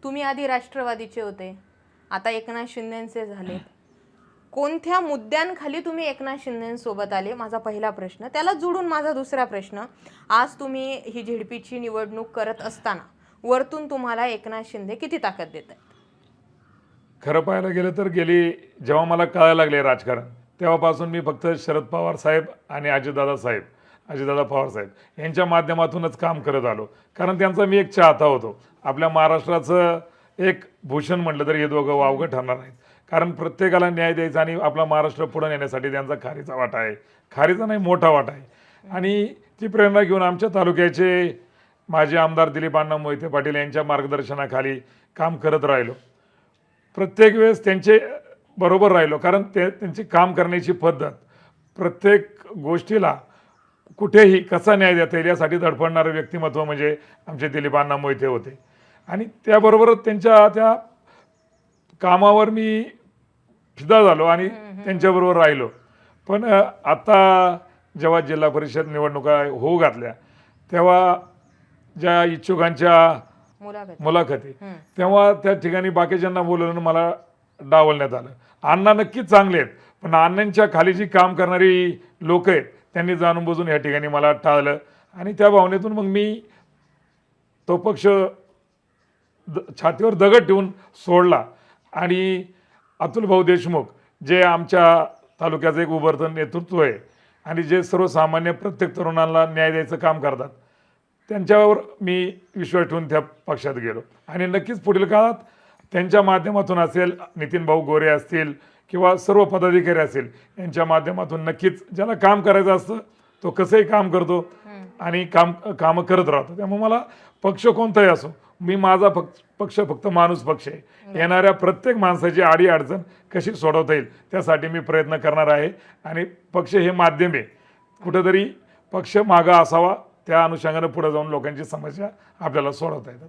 तुम्ही आधी राष्ट्रवादीचे होते, आता एकनाथ शिंदेचे झाले, कोणत्या मुद्द्यांखाली तुम्ही एकनाथ शिंदेसोबत आले, माझा पहिला प्रश्न. त्याला जोडून माझा दुसरा प्रश्न, आज तुम्ही ही झेडपीची निवडणूक करत असताना वरतून तुम्हाला एकनाथ शिंदे किती ताकद देत आहेत? खरं पाहायला गेलं तर जेव्हा मला कळायला लागले राजकारण, तेव्हापासून मी फक्त शरद पवार साहेब आणि अजितदादा पवार साहेब यांच्या माध्यमातूनच काम करत आलो. कारण त्यांचा मी एक चाहता होतो. आपल्या महाराष्ट्राचं एक भूषण म्हटलं तर हे दोघं वावगं ठरणार नाहीत. कारण प्रत्येकाला न्याय द्यायचा आणि आपला महाराष्ट्र पुढे नेण्यासाठी त्यांचा खारीचा वाटा आहे, खारीचा नाही मोठा वाटा आहे. आणि ती प्रेरणा घेऊन आमच्या तालुक्याचे माजी आमदार दिलीपांना मोहिते पाटील यांच्या मार्गदर्शनाखाली काम करत राहिलो. प्रत्येक वेळेस त्यांचे बरोबर राहिलो. कारण त्यांची काम करण्याची पद्धत, प्रत्येक गोष्टीला कुठेही कसा न्याय देता येईल यासाठी धडपडणारं व्यक्तिमत्व म्हणजे आमचे दिलीपांना मोहिते होते. आणि त्याबरोबरच त्यांच्या त्या कामावर मी फिदा झालो आणि त्यांच्याबरोबर राहिलो. पण आता जेव्हा जिल्हा परिषद निवडणुका होऊ घातल्या, तेव्हा ज्या इच्छुकांच्या मुलाखती, तेव्हा त्या ठिकाणी बाकीच्यांना बोलवून मला डावलण्यात आलं. अण्णा नक्कीच चांगले आहेत, पण अण्णांच्या खाली जी काम करणारी लोक आहेत त्यांनी जाणून बुजून या ठिकाणी मला टाळलं. आणि त्या भावनेतून मग मी तो पक्ष छातीवर दगड ठेवून सोडला. आणि अतुल भाऊ देशमुख जे आमच्या तालुक्याचं एक उभरतं नेतृत्व आहे आणि जे सर्वसामान्य प्रत्येक तरुणाला न्याय द्यायचं काम करतात, त्यांच्यावर मी विश्वास ठेवून त्या पक्षात गेलो. आणि नक्कीच पुढील काळात त्यांच्या माध्यमातून असेल, नितीन भाऊ गोरे असतील किंवा सर्व पदाधिकारी असतील, यांच्या माध्यमातून नक्कीच ज्याला काम करायचं असतं तो कसंही काम करतो आणि कामं करत राहतो. त्यामुळे मला पक्ष कोणताही असो, मी माझा पक्ष फक्त माणूस पक्ष आहे. येणाऱ्या प्रत्येक माणसाची आडी अडचण कशी सोडवता येईल त्यासाठी मी प्रयत्न करणार आहे. आणि पक्ष हे माध्यम आहे, कुठंतरी पक्ष मागं असावा, त्या अनुषंगाने पुढे जाऊन लोकांची समस्या आपल्याला सोडवता येतात.